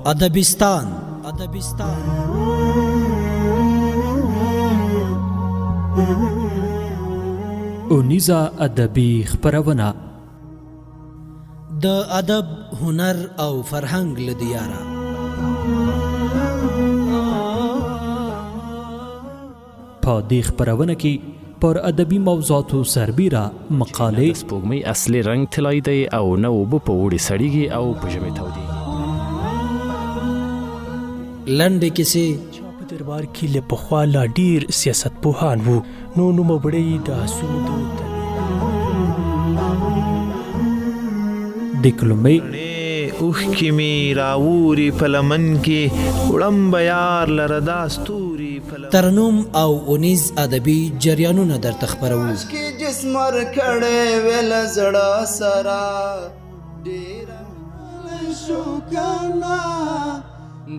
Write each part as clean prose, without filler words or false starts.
ادبستان اونیزه ادبي خپرونه د ادب، هنر او فرهنګ له دیاره. په دې خپرونه کې پر ادبي موضوعاتو سربیره مقالې، سپوږمۍ اصلي رنگ طلایی دی او نه اوبه په اوړي سړیږي او په ژمي تودیږي. لنډې کیسې په دربار کې له پخوا لا ډیر سیاست پوهان وو، نو نوموړی د آسونو د دکلمې اوښ کې می راوري په لمن کې وړم بیار لره دا ستوري ترنم او اونیز ادبي جریانونه درته خپرو. کې جسم ور کړه ویل زړه سرا ډیر شو کنا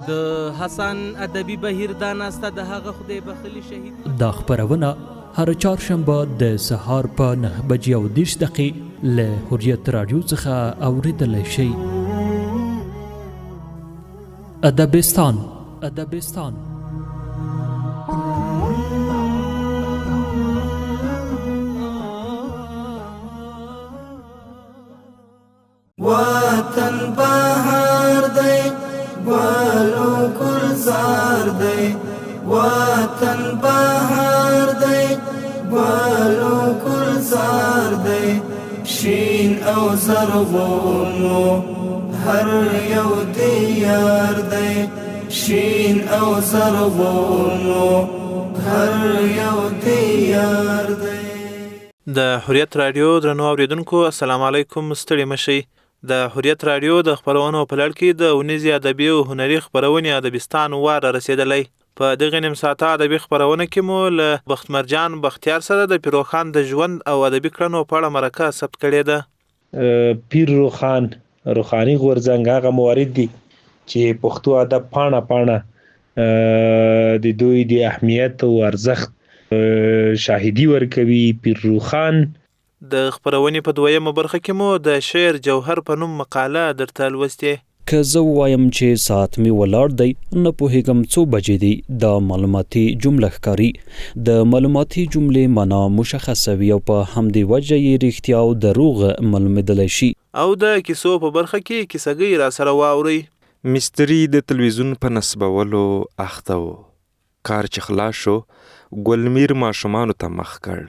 د حسن ادبي بهیر داناسته د هغه خدای بخلی شهید. دا خپرونه هر چهارشنبه د سهار په 9:30 له حریت رادیو څخه اوریدلی شئ. ادبستان وطن بهار دی ګلو ګلزار دی، وطن بهار دی ګلو ګلزار دی، شین او زرغونو هر یو دیار دی، شین او زرغونو هر یو دیار دی. د حریت رادیو درنو اوریدونکو السلام علیکم. ستړي مشئ. د حریت رادیو د خپرونو په لړ کې د اونیزې ادبي او هنري خپرونې ادبستان وار رسیدلی. په دغه نیم ساعته ادبي خپرونه کې مو له بختمرجان بختیار سره د پیروخان د ژوند او ادبي کړنو په اړه مرکه ثبت کړې ده. پیر روخاني غورځنګ هغه موارد دي چې پښتو ادب پاڼه د دوی د اهمیت او ارزښت شاهدي ورکوي. پیر روخان د خپرونې په دویمه برخه کې مو د شعر جوهر په نوم مقاله درته لوستې. که زه وایم چې ساعت می ولاړ دی نه پوهیږم څو بجې دي، دا معلوماتي جمله ښکاري. د معلوماتي جملې معنا مشخصه وي او په همدې وجه یې رښتیا او دروغ معلومېدلی شي. او د کیسو په برخه کې کیسهګۍ را سره واورئ. مستری د تلویزیون په نصبولو اخته و، کار چې خلاص شو ګلمیر ماشومانو ته مخ کړ،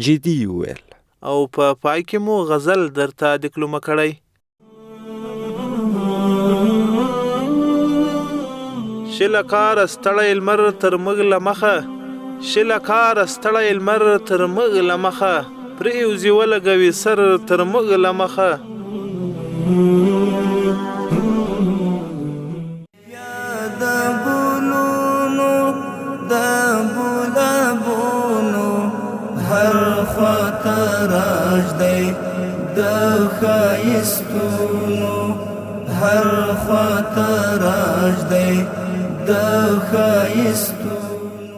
جدي وویل. او په پای کې مو غزل درته دکلمه کړی. شله کار ستړی لمر تر موږ له مخه، شله کار ستړی لمر تر موږ له مخه، پرېوځي ولګوي سر تر موږ له مخه. د ګلونو د ګلابونو هر خواته راج دی د ښایستونو، هر خواته راج دی د ښایستونو.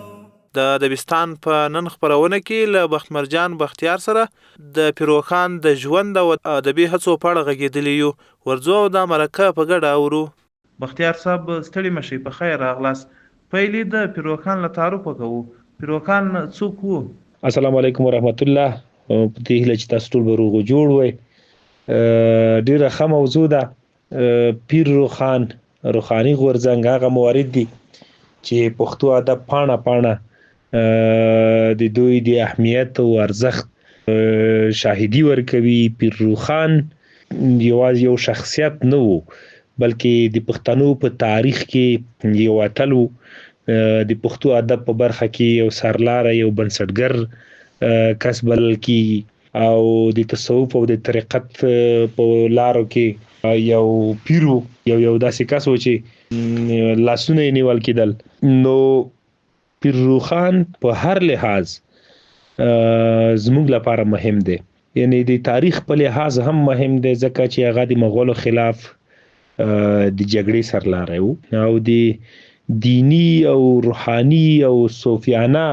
د ادبستان په نن خپرونه کې له بختمرجان بختیار سره د پیروخان د ژوند او ادبي هڅو په اړه غږېدلي یو. ورځو او دا مرکه په ګډه اورو. بختیار صاحب ستړي مشئ، په خیر راغلاست. پیلې د پیروخان له تعارفه کوو. پیروخان څوک وو؟ السلام علیکم ورحمت الله. په دې هیله چې تاسو ټول به روغ او جوړ وئ. ډیره ښه موضوع ده. پیر روخاني غورځنګ هغه موارد دي چې پښتو ادب پاڼه د دوی د اهمیت او ارزښت شاهدي ورکوي. پیر روخان یوازې یو شخصیت نه و، بلکې د پښتنو په تاریخ کې یو اتل و. د پښتو ادب په برخه کې یو سرلاره، یو بنسټګر کس بلل کېږي او د تصوف او د طریقت په لارو کې یو پیرو، یو داسې کس و چې لاسونه یې نیول کېدل. نو پیر روخان په هر لحاظ زموږ لپاره مهم دی، یعنی د تاریخ په لحاظ هم مهم دی، ځکه چې هغه د مغولو خلاف د جګړې سرلاری و او د دینی او روحاني او صوفیانه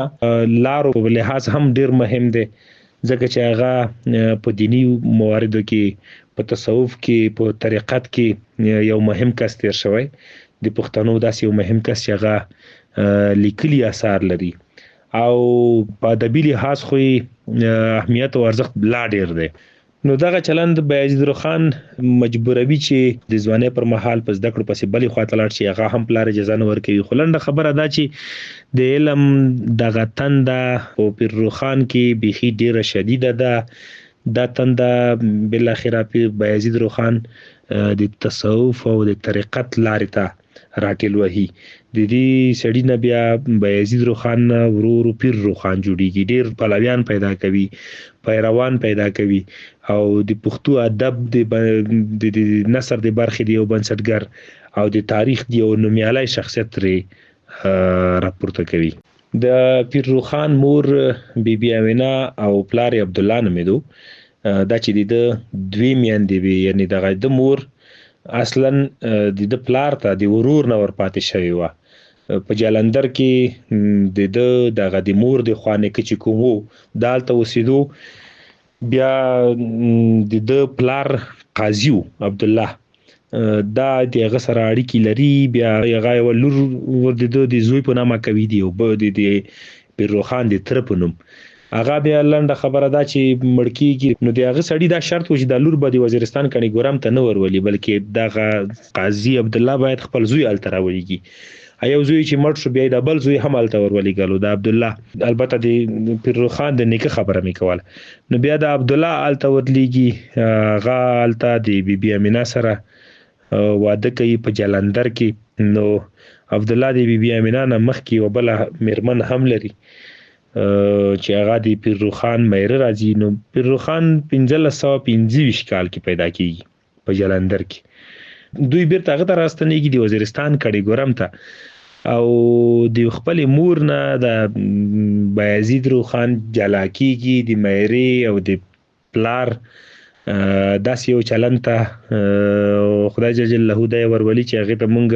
لارو په لحاظ هم ډیر مهم دی، ځکه چې هغه په دینی مواردو کې، په تصوف کې، په طریقت کې یو مهم کس تیر شوی د پښتنو داسې یو مهم کس چې هغه لیکلي آثار لري او په ادبي لحاظ خو اهمیت او ارزښت لا ډیر دی. نو دغه چلند بایزید خان مجبوروي چې د ځوانۍ پر مهال په زده کړو پسې بلې خواته لاړ شي، هغه هم پلار اجازه نه ورکوي. خو لنډه خبره دا چې د علم دغه تنده په پیرو خان کې بیخي ډیره شدیده ده. دا تنده بالاخره پیر بایزید خان د تصوف او د طریقت لارې ته راټیل وهي. د دې سړي نه بیا بایزید خان ورو ورو پیر خان جوړیږي، ډیر پلویان پیدا کوي، پیروان پیدا کوي او د پښتو ادب د نثر د برخې د یو بنسټګر او د تاریخ د یو نومیالی شخصیت ترې راپورته کوي. د پیر خان مور بیبي امینه او پلار عبدالله نومېدو. دا چې د دوی میندې وي، یعنی دغه د مور اصلا د پلار ته د ورور نه ورپاتې شوی وه. په جلندر کې د دغه د مور د خوا نیکه چې کوم وو دا هلته اوسېدو. بیا د پلار قاضي و عبدالله، دا د هغه سره اړیکې لري. بیا هغه یوه لور د زوی په نامه کوي، د پیرو خان د تره په نوم. هغه بیا لنډه خبره دا چې مړ کېږي. نو د هغه سړي دا شرط و چې دا لور به د وزیرستان کڼې ګورم ته نه ورولي، بلکې دغه قاضي عبدالله باید خپل زوی هلته راولېږي. یو زوی چې مړ شو بیا د بل زوی هم هلته ورولېږلو، د عبدالله. البته د پیرو خان د نیکه خبره مې کوله. نو بیا د عبدالله هلته ورلېږي. هغه هلته د بیبي امینه سره واده کوي په جلندر کې. نو عبدالله د بیبي امینه نه مخکې یوه بله میرمن هم لري چې هغه د پیرو خان میره راځي. نو پیرو خان 1525 کال کې پیدا کېږي په جلندر کې. دوی بیرته هغه ته راستنېږي د وزیرستان کڼې ګورم ته، او د خپلې مور نه د بایزید خان جلا کېږي د میرې او د پلار. داسې یو چلند ته خدای جل جلاله دی ورولي چې هغې ته مونږ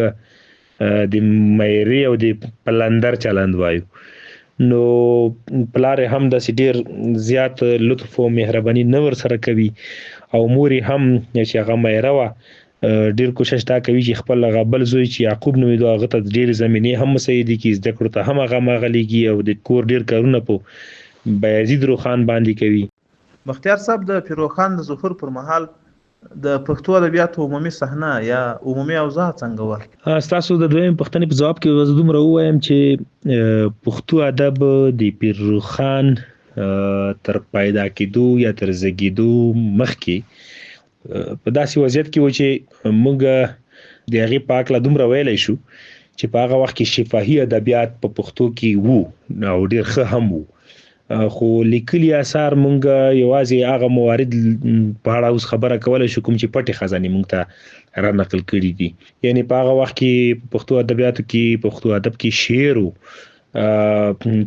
د میرې او د پلندر چلند وایو. نو پلار هم داسې ډیر زیات لطف او مهرباني نه ورسره کوي، او مور هم چې هغه میره وه ډیر کوشش دا کوي چې خپل هغه بل زوی چې یعقوب نومېدو هغه ته ډېرې زمینې هم مساعدې کړي، زده کړو ته هم هغه مغلیږي او د کور ډیر کارونه په بایزید خان باندې کوي. بختیار صاحب، د پیرو خان د ظهور پر مهال د پښتو ادبیاتو عمومي صحنه یا عمومي اوضاع څنګه وه؟ ستاسو د دویم پوښتنې په ځواب کې زه دومره ووایم چې پښتو ادب د پیرو خان تر پیدا کېدو یا تر زیږېدو مخکې په داسې وضعیت کې و چې موږ د هغې په هکله دومره ویلی شو چې په هغه وخت کې شفاهي ادبیات په پښتو کې وو او ډېر ښه هم وو. خو لیکلي اثار مونږ یوازې هغه موارد په اړه اوس خبره کولی شو کوم چې پټې خزانې مونږ ته را نقل کړي دي. یعنې په هغه وخت کې په پښتو ادبیاتو کې پښتو ادب کې شعر و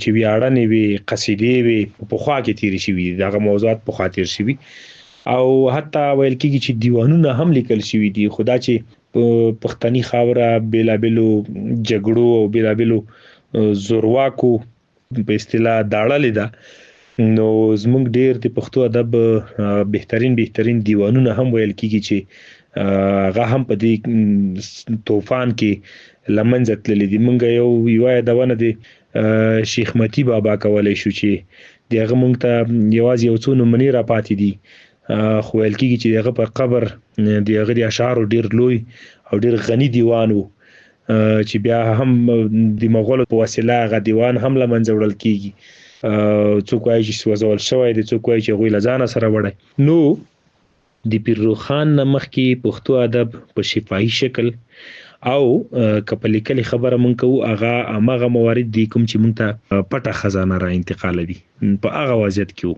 چې ویاړنې وي، قصیدې وي، په پخوا کې تېرې شوي، دغه موضوعات پخوا تېر شوي، او حتی ویل کېږي چې دیوانونه هم لیکل شوي دي. خو دا چې په پښتني خاوره بېلابېلو جګړو او بېلابېلو زورواکو په اصطلاح داړلې ده، نو زمونږ ډیر د پښتو ادب بهترین دیوانونه هم ویل کېږي چې هغه هم په دې طوفان کې له منځه تللي دي. مونږ یوه یادونه د شیخ متی بابا کولی شو چې د هغه مونږ ته یوازې یو څو نمونې را پاتې دي، خو ویل کېږي چې د هغه په قبر د هغه د اشعارو ډیر لوی او ډیر غني دیوان و چې بیا هم د مغولو په وسیله هغه دیوان هم له منځه وړل کېږي. څوک وایي چې سوځول شوی دی، څوک وایي چې هغوی له ځانه سره وړی. نو د پیرو خان نه مخکې پښتو ادب په شفاهي شکل او که په لیکلې خبره مونږ کوو هغه هماغه موارد دي کوم چې مونږ ته پټه خزانه را انتقالوي، په هغه وضعیت کې وو.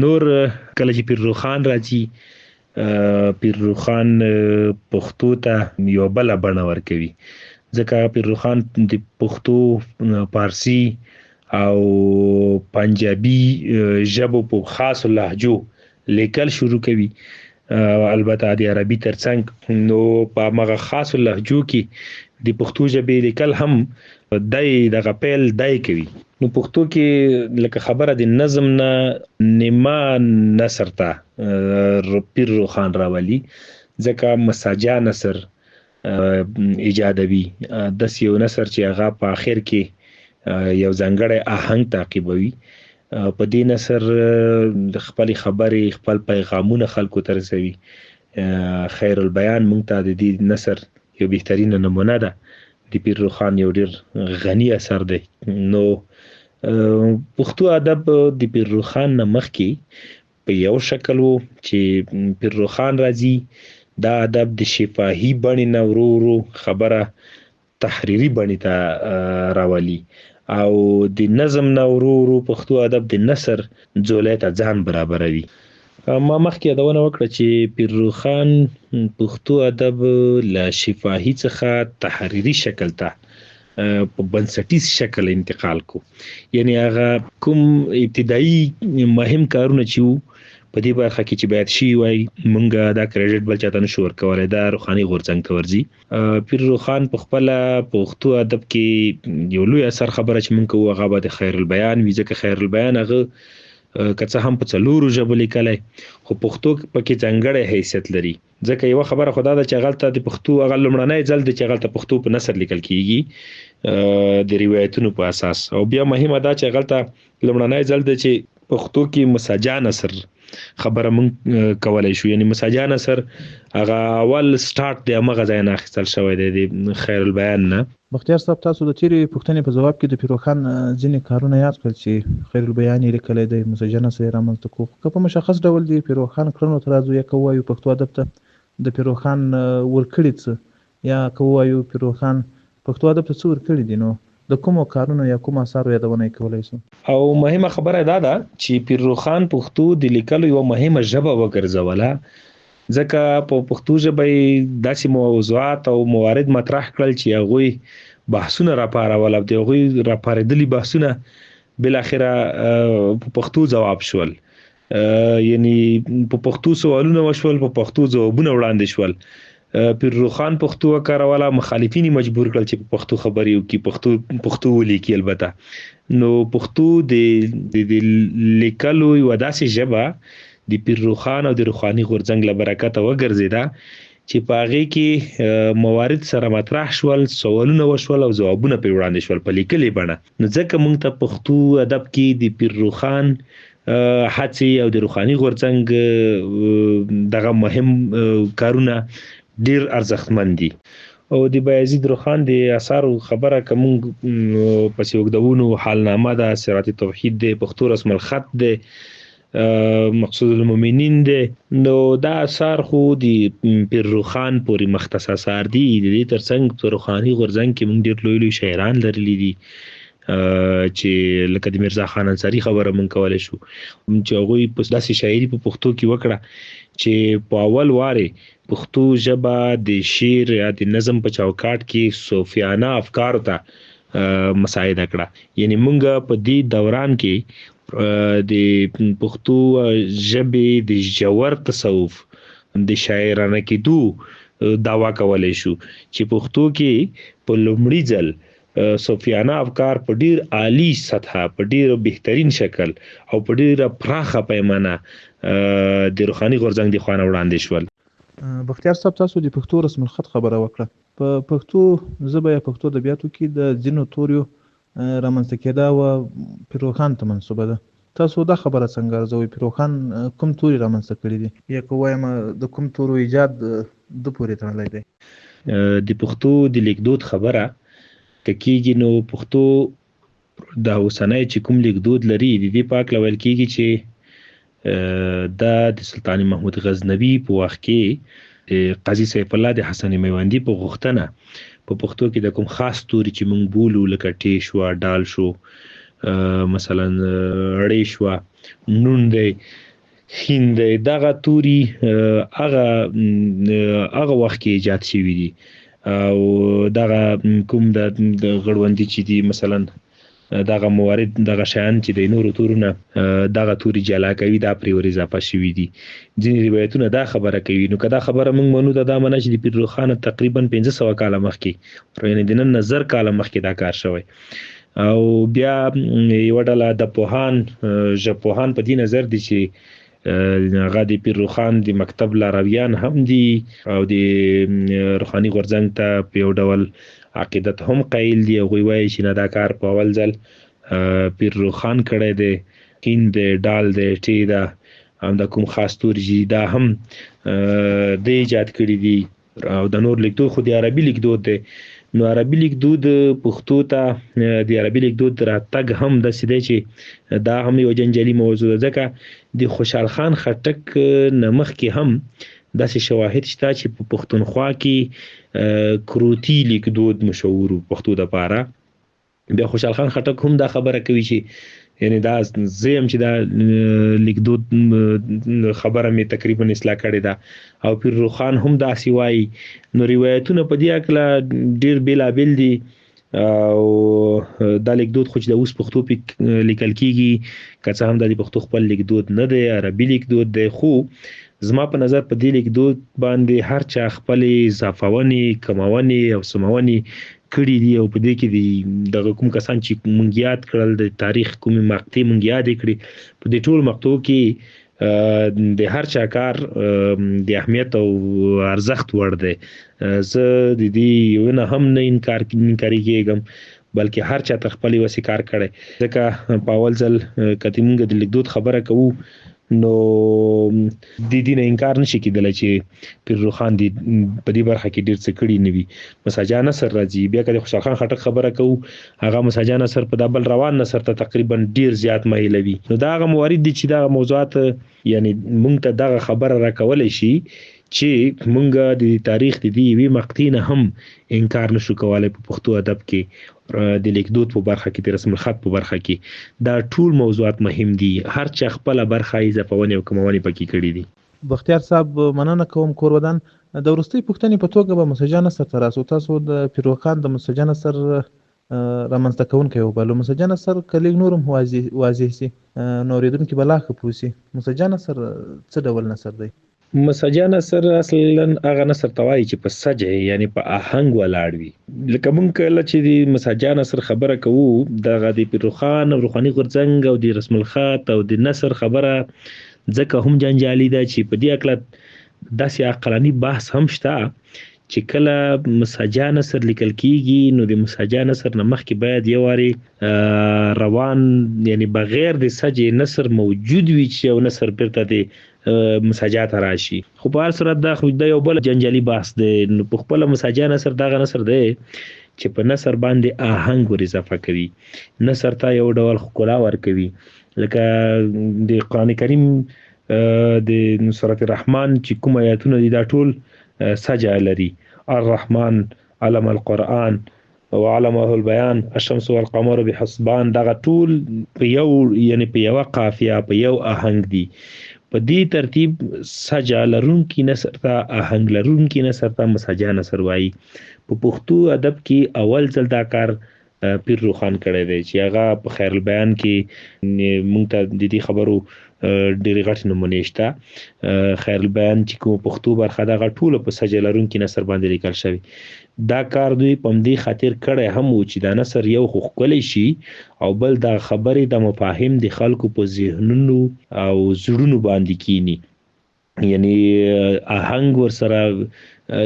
نور کله چې پیرو خان راځي، پیرو خان پښتو ته یو بله بڼه ورکوي، ځکه پیرو خان د پښتو، پارسي او پنجابي ژبو په خاصو لهجو لیکل شروع کوي، البته د عربي ترڅنګ. نو په هغه خاصو لهجو کې د پښتو ژبې لیکل هم دغه پیل دی کوي. نو پښتو کې لکه خبره د نظم نه نیمه نثر ته پیرو خان راولي، ځکه مساجا نثر ایجادوي داسې یو نثر چې هغه په آخر کې یو ځانګړی آهنګ تعقیبوي. په دې نثر د خپل خبرې خپل پیغامونه خلکو ته رسوي. خیر البیان مونږ ته د دې نثر یو بهترینه نمونه ده. د پیر روښان یو ډیر غني اثر دی. نو پښتو ادب د پیر روښان نه مخکې په یو شکل و چې پیر روښان راځي، دا ادب د شفاهي بڼې نه ورو ورو خبره تحریري بڼې ته راولي او د نظم نه ورو ورو پښتو ادب د نثر ځولۍ ته ځان برابروي. ما مخکې یادونه وکړه چې پیر روښان پښتو ادب له شفاهي څخه تحریري شکل ته په بنسټیز شکل انتقال کو. یعنی هغه کوم ابتدایي مهم کارونه چې وو په دې برخه کې چې باید شي وای مونږ دا کریډټ بل چاته نشو ورکولای، دا روښاني غورځنګ ته ورځي. پیر روښان په خپل پښتو ادب کې یو لوی اثر خبره چې مونږ کوو هغه به د خیر البیان وي، ځکه خیر البیان هغه که څه هم په 4 ژبو لیکلی خو پښتو پکې ځانګړی حیثیت لري. ځکه یوه خبره خو دا ده چې هغلته د پښتو هغه لومړنی ځل دی چې هغلته پښتو په نثر لیکل کیږي د روایتونو په اساس. او بیا مهمه دا چې هغلته لومړنی ځل دی چې پښتو کې مسجع نثر خبره مونږ کولای شو. یعنی مسجع نثر هغه اول سٹارټ د هغه ځای نه اخیستل شوی دی د خیر البیان نه. بختیار صاحب، تاسو د تیرې پوښتنې په ځواب کې د پیر روښان ځینې کارونه یاد کړل چې خیر البیان یې لیکلی دی، مسجع نثر یې رامنځته کړو. که په مشخص ډول د پیر روښان کړنو ته راځو یا که ووایو پښتو ادب ته د پیر روښان ورکړي څه، یا که ووایو پیر روښان پښتو ادب ته څه ورکړي دي، نو د کومو کارونو یا کوم اثارو یادونه یې کولی شو؟ او مهمه خبره دا ده چې پیر روښان پښتو د لیکلو یوه مهمه ژبه وګرځوله، ځکه په پښتو ژبه یې داسې موضوعات او موارد مطرح کړل چې هغوی بحثونه راپارول او د هغوی راپارېدلي بحثونه بالاخره په پښتو ځواب شول. یعنی په پښتو سوالونه وشول، په پښتو ځوابونه وړاندې شول. پیر روښان پښتو وکاروله، مخالفین یې مجبور کړل چې په پښتو خبرې وکړي، پښتو ولیکي. البته نو پښتو د لیکلو یوه داسې ژبه د پیر روښان او د روښاني غورځنګ له برکته وګرځېده چې په هغې کې موارد سره مطرح شول، سوالونه وشول او ځوابونه پرې وړاندې شول په لیکلې بڼه. نو ځکه موږ ته پښتو ادب کې د پیر روښان هڅې او د روښاني غورځنګ دغه مهم کارونه ډیر ارزښتمن دي. او د بایزید روښان د اثارو خبره که موږ پسې اوږدوو نو حالنامه ده، صراط توحید دی، پښتو رسم الخط دی، مقصود المؤمنین دی. نو دا اثار خو د پیر روښان پورې مختص اثار دي. د دې ترڅنګ په روښاني غورځنګ کې موږ ډیر لوی لوی شاعران لرلی دي چې لکه د میرزا خان انصاري خبره مونږ کولی شو چې هغوی په داسې شاعري په پښتو کې وکړه چې په اول وارې پښتو ژبه د شعر یا د نظم په چوکاټ کې صوفیانه افکارو ته مساعده کړه. یعنی مونږ په دې دوران کې د پښتو ژبې د ژور تصوف د شاعرانه کېدو دعوا کولی شو چې پښتو کې په لومړي ځل صوفیانه افکار په ډیر عالی سطحه، په ډیر بهترین شکل او په ډیر پراخه پیمانه د روښاني غورځنګ د خوا نه وړاندې شول. بختیار صاحب، تاسو د پښتو رسم الخط خبره وکړه. په پښتو ژبه یا پښتو ادبیاتو کې د ځینو توریو رامنځته کېدا و پیر روښان ته منسوبه ده. تاسو دا خبره څنګه ارزوئ؟ پیر روښان کوم توري رامنځته کړي دي، یا که وایم د کوم تورو ایجاد د پورې تړلی دی؟ د پښتو د لیکدود خبره کېږي نو پښتو د اوسنی چې کوم لیکدود لري د دې په هکله ویل کېږي چې دا د سلطان محمود غزنوي په وخت کې قاضي سیف الله د حسن میوندي په غوښتنه په پښتو کې د کوم خاص توري چې موږ بولو لکه ټې شوه، ډال شو، مثلا ړې شوه، نون دی، خین دی، دغه توري هغه وخت کې ایجاد شوي دي. او دغه کوم د غړوندي چې دي مثلا دغه موارد دغه شیان چې د نورو تورونه دغه توري جلا کوي دا پرې ور اضافه شوي دي. ځینې روایتونه دا خبره کوي. نو که دا خبره موږ منو دا منه چې د پیر روښان تقریبا 1500 کاله مخکې، یعنې د نن 1000 کاله مخکې دا کار شوی. او بیا یوه ډله د پوهان ژبپوهان په دې نظر دي چې هغه د پیر روخان د مکتب لارویان هم دي او د روحاني غورځنګ ته په یو ډول عقیدت هم قایل دي. هغوی وایي چې نه دا کار په اول ځل پیر روخان کړی دی، کین دی، ډال دی، ټی ده، هم د کوم خاص توري دا هم د ایجاد کړي دي. او د نور لیکدود خو د عربي لیکدود دی. نو عربي لیکدود پښتو ته د عربي لیکدود راتګ هم داسې دی چې دا هم یو جنجالي موضوع ده، ځکه د خوشحال خان خټک نه مخکې هم داسې شواهد شته چې په پښتونخوا کې کروتی لیکدود مشهور پښتو دپاره. بیا خوشحال خان خټک هم دا خبره کوي چې یعنی دا زه هم چې دا لیکدود خبره مې تقریبا اصلاح کړې ده او پیر روخان هم داسې وایي. نو روایتونه په دې هکله ډېر بېلابېل دي او دا لیکدود خو چې د اوس پښتو پې لیکل کېږي که څه هم دا د پښتو خپل لیکدود نه دی، عربي لیکدود دی، خو زما په نظر په دې لیکدود باندې هر چا خپلې اضافونې، کمونې او سمونې کړي دي او په دې کې د دغه کوم کسان چې مونږ یاد کړل د تاریخ کومې مقطعې مونږ یادې کړي، په دې ټول مقطعو کې د هر چا کار د اهمیت او ارزښت وړ دی. زه د دې یو نه هم نه انکاري کېږم، بلکې هر چا ته خپلې وسې کار کړی. ځکه په اول ځل که موږ د لیکدود خبره کوو نو د دې نه انکار نشي کېدلی چې پیر روخان په دې برخه کې ډېر څه کړي نه وي. مساجا نصر راځي، بیا که د خوشحال خان خټک خبره کوو هغه مساجا نصر په دا بل روان نصر ته تقریبا ډېر زیات میلوي. نو دا هغه موارد دي چې دغه موضوعات یعنی مونږ ته دغه خبره راکولی شي چې مونږ د تاریخ د دې یوې مقطعې نه هم انکار نشو کولی په پښتو ادب کې د لیکدود په برخه کې، د رسم الخط په برخه کې دا ټول موضوعات مهم دي. هر چا خپله برخه اضافونې او کمونې پکې کړي دي. بختیار صاحب مننه کوم کور ودان. د وروستۍ پوښتنې په توګه به موسی جان نصر ته راسو. تاسو د پیر روخان د موسی جان نصر رامنځته کوونکی وبلو. موسی جان نصر که لږ نور هم واضح سي نو اورېدونکي به لا ښه پوه سي. موسی جان نصر څه ډول نثر دی؟ مسجع نثر اصلا هغه نثر ته وایي چې په سجع یعنی په آهنګ ولاړ وي. لکه مونږ کله چې د مسجع نثر خبره کوو دغه د پیر روخان او روحاني غورځنګ او د رسم الخط او د نثر خبره ځکه هم جنجالي ده چې په دې هکله داسې عقلاني بحث هم شته چې کله مسجع نثر لیکل کېږي نو د مسجع نثر نه مخکې باید یو وارې روان یعنی بغیر د سجع نثر موجود وي چې یو نثر بیرته د مساجا ته راشي. خو په هر صورت دا خو د یو بل جنجالي بحث دی. نو په خپله مساجا نثر دغه نثر دی چې په نثر باندې آهنګ ور اضافه کوي، نثر ته یو ډول ښکلا ورکوي. لکه د قرآن کریم د سورة الرحمن چې کوم آیاتونه دي دا ټول سجع لري. الرحمن علم القرآن وعلمه البيان الشمس والقمر بحسبان، دغه ټول په یو یعنی په یوه قافیه په یو آهنګ دي. په دې ترتیب سجع لرونکي نثر ته آهنګ لرونکي نثر ته مسجع نثر وایي. په پښتو ادب کې اول ځل دا کار پیر روخان کړی دی چې هغه په خیر البیان کې موږ ته د دې خبرو ډېرې غټې نمونې شته. خیر البیان چې کوم پښتو برخه ده هغه ټوله په سجع لرونکي نثر باندې لیکل شوی. دا کار دوی په همدې خاطر کړی هم و چې دا نثر یو خو ښکلی شي او بل دا خبرې د مفاهیم د خلکو په ذهنونو او زړونو باندې کینی. یعنی آهنګ ورسره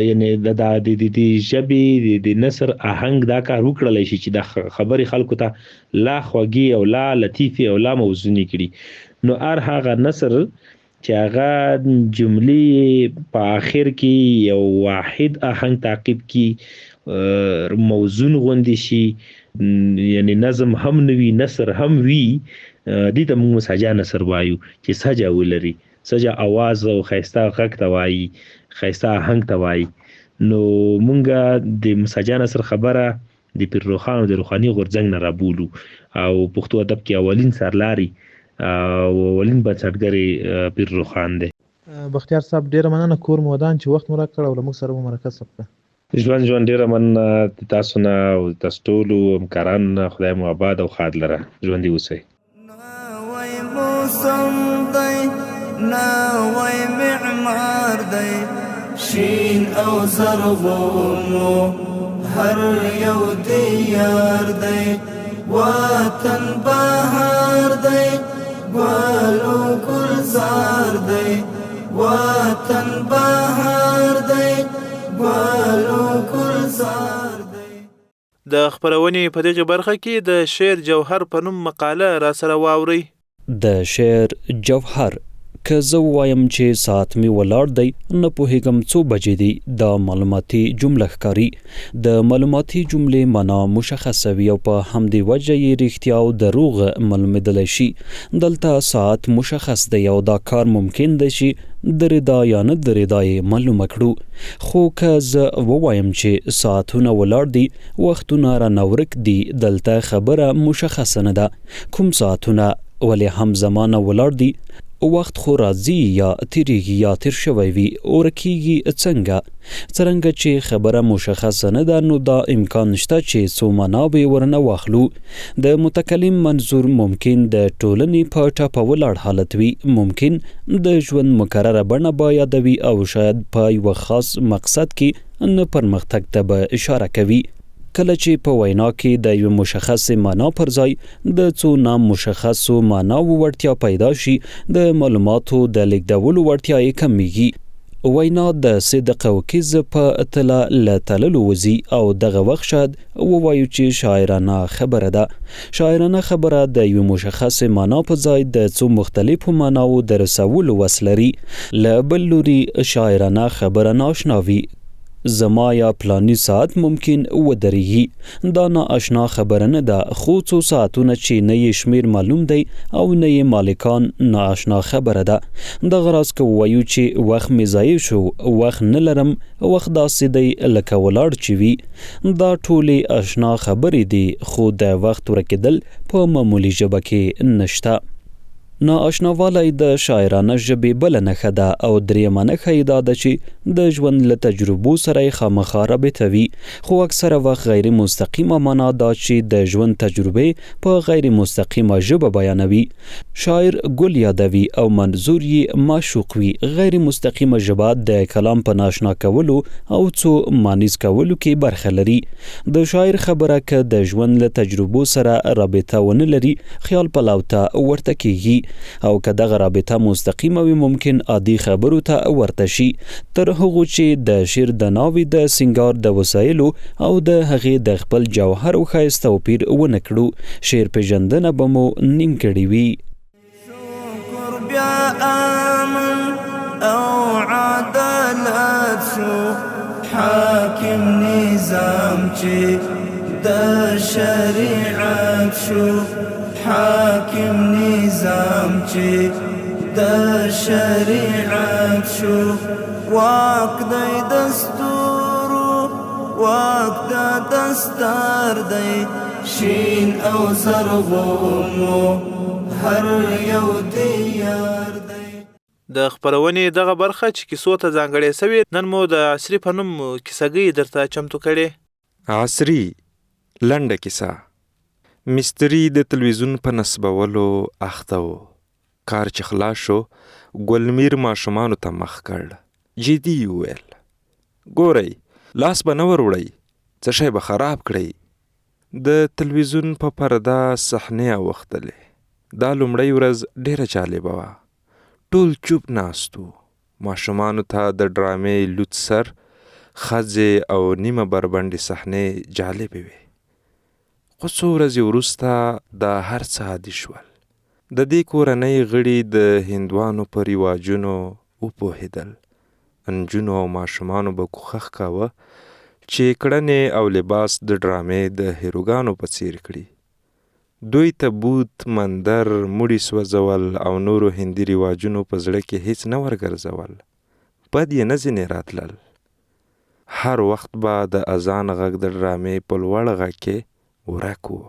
یعنی د ژبې د نثر آهنګ دا کار وکړلی شي چې دا خبرې خلکو ته لا خوږې او لا لطیفې او لا موزونې کړي. نو هر هغه نثر چې هغه جملې په آخر کې یو واحد آهنګ تعقیب کی موزون غوندې شي یعنی نظم هم نوي نثر هم وي، دې ته موږ مسجع نثر وایو چې سجع ولري. سجع اواز او ښایسته غږ ته وایي، ښایسته آهنګ ته وایي. نو مونږ د مسجع نثر خبره د پیر روخان او د روحاني غورځنګ نه رابولو او پښتو ادب کې اولین سرلاري او اولین بنسټګر پیر روخان دی. بختیار صاحب ډیره مننه کور مو ودان چې وخت مو راکړ او له موږ سره مو مرکه ثبته. ژوند ډیره مننه تاسو نه او تاسو ټولو همکارانو نه. خدای مو آباد او ښاد لره. ژوندي اوسئ. نوی موسم دی نوی معمار دی شین او زرغونو هر یو دیار دی وطن بهار دی ګل او ګلزار وطن بهار دی ګلو ګلزار دی. د خبرونې په دغه برخه کې د شعر جوهر په نوم مقاله را سره واوري. د شعر جوهر که زه ووایم چې ساعت مې ولاړ دی نه پوهېږم څو بجې دي دا معلوماتي جمله ښکاري. د معلوماتي جملې معنا مشخصوي او په همدې وجه یې رښتیا او دروغ معلومېدلی شي. دلته ساعت مشخص دی او دا کار ممکن دی چې درېدا یا نه درېدا یې معلومه کړو. خو که زه ووایم چې ساعتونه ولاړ دي وختونه رانه ورک دي دلته خبره مشخصه نه ده. کوم ساعتونه ولې هم زمانه ولاړ دي وخت خو راځي یا تیریږي یا تیر شوی وي ورکیږي څرنګه چې خبره مشخصه نه ده نو دا امکان شته چې څو معنا به ورنه واخلو. د متکلم منظور ممکن د ټولنې په ټاپه ولاړ حالت وي، ممکن د ژوند مکرره بڼه به یادوي او شاید په یوه خاص مقصد کې نه پرمختګ ته به اشاره کوي. کله چې په وینا کې د یو مشخص معنا پر ځای د څو نام مشخصو معناو وړتیا پیدا شي د معلوماتو د لیږدولو وړتیا یې کمیږي. وینا د صدق او کذب په اطلاع له تللو وځي او دغه وخت شاید ووایو چې شاعرانه خبره ده. شاعرانه خبره د یو مشخص معنا په ځای د څو مختلفو معناو د رسولو وس لري. له بل لوري شاعرانه خبره ناشنا وي. زما یا پلانی ساعت ممکن ودرېږي دا نااشنا خبره نه ده، خو څو ساعتونه چې نه یې شمیر معلوم دی او نه یې مالکان نااشنا خبره ده. دغه راز که ووایو چې وخت مې ضایع شو، وخت نه لرم، وخت داسې دی لکه ولاړ چې وي، دا ټولې اشنا خبرې دي خو د وخت ورکېدل په معمولي ژبه کې نشته. نااشناوالی د شاعرانه ژبې بله نښه ده او درېیمه نښه یې دا ده چې د ژوند له تجربو سره یې خامخا رابطه وي، خو اکثره وخت غیر مستقیمه معنا دا چې د ژوند تجربې په غیر مستقیمه ژبه بیانوي. شاعر ګل یادوي او منظور یې معشوق وي. غیر مستقیمه ژبه د کلام په ناشنا کولو او څو مانیز کولو کې برخه لري. د شاعر خبره که د ژوند له تجربو سره رابطه ونه لري خیال پلو ته ورته کیږي او که دغه رابطه مستقیمه وي ممکن عادي خبرو ته ورته شي، تر هغو چې د شعر د ناوې د سنگار د وسایلو او د هغې د خپل جوهر او ښایست توپیر ونه کړو شعر پیژندنه به مو نیم کړې وي. شکر بیا امن او عدالت شو، حاکم نظام چې د شریعت شو، حاکم نظام چې د شریعت شو، واک دی دستورو واک د دستار دی، شین او زرغونو هر یو دیار دی. د خبرونې دغه برخه چې کیسو ته ځانګړې سوې نن مو د عصري په نوم کیسهګۍ درته چمتو کړې. عصري لنډه کیسه. مستری د تلویزیون په نصبولو اخته و. کار چې خلاص شو ګلمیر ماشومانو ته مخ کړ. جدي وویل ګورئ لاس به نه ور وړئ، څه شی به خراب کړئ. د تلویزیون په پرده صحنې اوښتلې. دا لومړۍ ورځ ډیره جالبه وه. ټول چوپ ناست وو. ماشومانو ته د ډرامې لوڅ سر، ښځې او نیمه بربنډې صحنې جالبې وې. خو څو ورځې وروسته دا هر څه عادي شول. د دې کورنۍ غړي د هندوانو په رواجونو وپوهېدل. نجونو او ماشومانو به کوښښ کاوه چې کړنې او لباس د ډرامې د هیروګانو په څیر کړي. دوی ته بوت، مندر، موړي سوځول او نورو هندي رواجونو په زړه کې هیڅ نه ورګرځول. بد یې نه ځینې راتلل. هر وخت به د اذان غږ د ډرامې په لوړ غږ کې ورک و.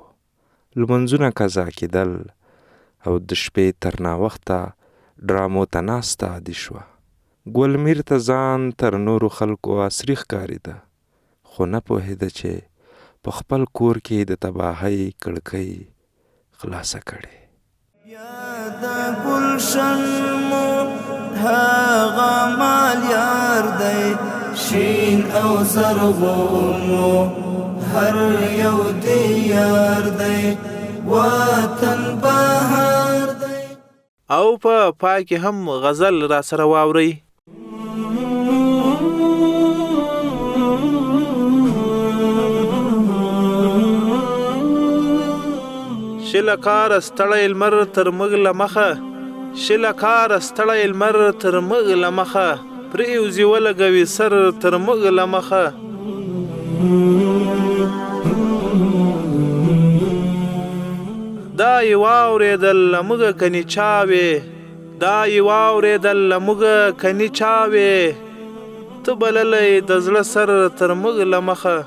لمونځونه قضا کېدل او د شپې تر ناوخته ډرامو ته ناسته عادي شوه. ګلمیر ته ځان تر نورو خلکو عصري ښکارېده، خو نه پوهېده چې په خپل کور کې د تباهۍ کړکۍ خلاصه کړې. بیا د ګلشن مو هغه مالیار دی، شین او زرغونو هر یو دیار دی، وطن بهار دی. او په پای کې هم غزل را سره واورئ. شله کار ستړی لمر تر موږ له مخه، شله کار ستړی لمر تر موږ له مخه، پرېوځي ولګوي سر تر موږ له مخه. دا یې واورېدل له موږه کني چاوې، دا یې واورېدل له موږه کني چاوې، ته بللی د زړه سر تر موږ له مخه.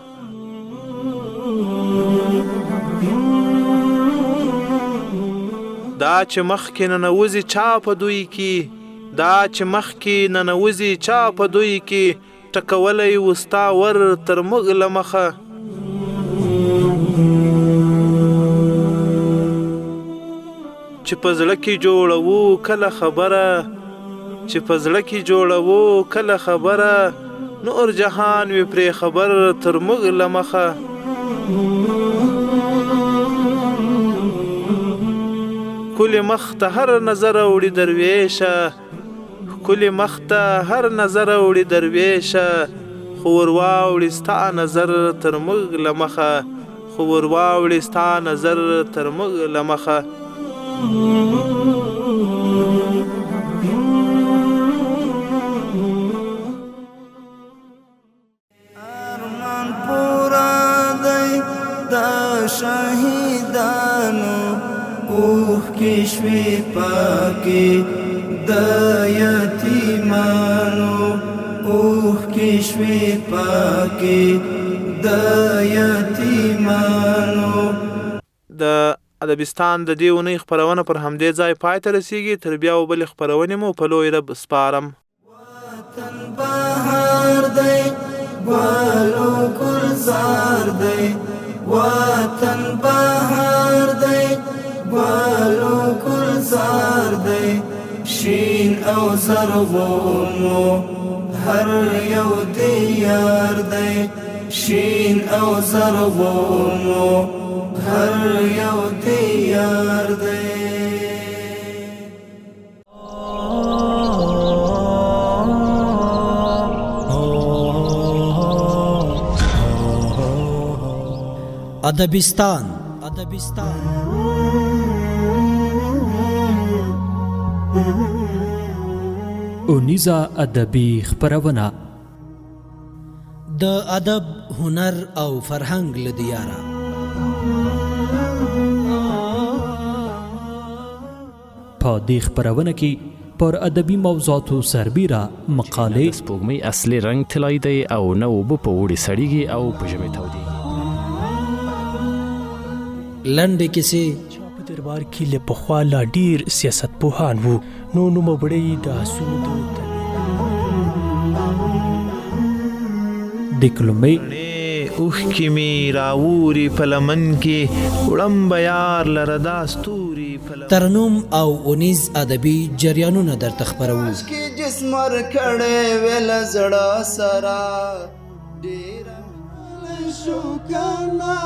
دا چې مخکې ننوځي چا په دوی کې، دا چې مخکې ننوځي چا په دوی کې، ټکولی وستا ور تر موږ له مخه. چې په زړه کې جوړوو کله خبره، چې په زړه کې جوړوو کله خبره، نور جهان وي پرې خبر تر موږ له مخه. کلی مخ ته هر نظر وړي درویشه، کلی مخ ته هر نظر وړي درویشه، خو ور واوړي ستا نظر تر موږ له مخه، خو ور واوړي ستا نظر تر موږ له مخه. ارمان پورا دی دا شهیدانو، اوخ کشوی پاکی دا یتیمانو، اوخ کشوی پاکی دا یتیمانو. د ادبستان د دې اونۍ خپرونه پر همدې ځای پای ته رسیږي. تر بیا و بلې خپرونې مو په لوی رب سپارم. وطن بهار دی ګلو ګلزار دی، وطن بهار دی ګلو ګلزار دی، شین او زرغونو هر یو دیار دی، شین او زرغونو هر یو دیار دی. ادبستان اونیزه ادبي خپرونه د ادب، هنر او فرهنګ له دیاره. په دې خپرونه کې پر ادبي موضوعاتو سربیره مقالې، سپوږمۍ اصلي رنګ طلایي دی او نه اوبه په اوړي سړیږي او په ژمي تودېږي. لنډې کیسې په دربار کې له پخوا لا ډیر سیاست پوهان وو، نو نوموړی د آسونو د دکلمې اوښ کې می راوري په لمن کې، وړم به یار لره دا ستوري په لمن. ترنم او اونیز ادبي جریانونه درته خپروو. کې جسم ورکړې ویل زړه سره ډېر شو کنه.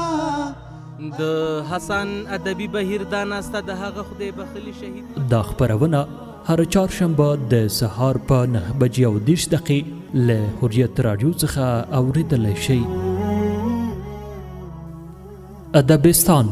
د حسن ادبي بهیر دا ناسته د هغه خدای بخلي شهید. دا خپرونه هر چهارشنبه د سهار په 9:30 له حریت رادیو څخه اوریدلی شئ. ادبستان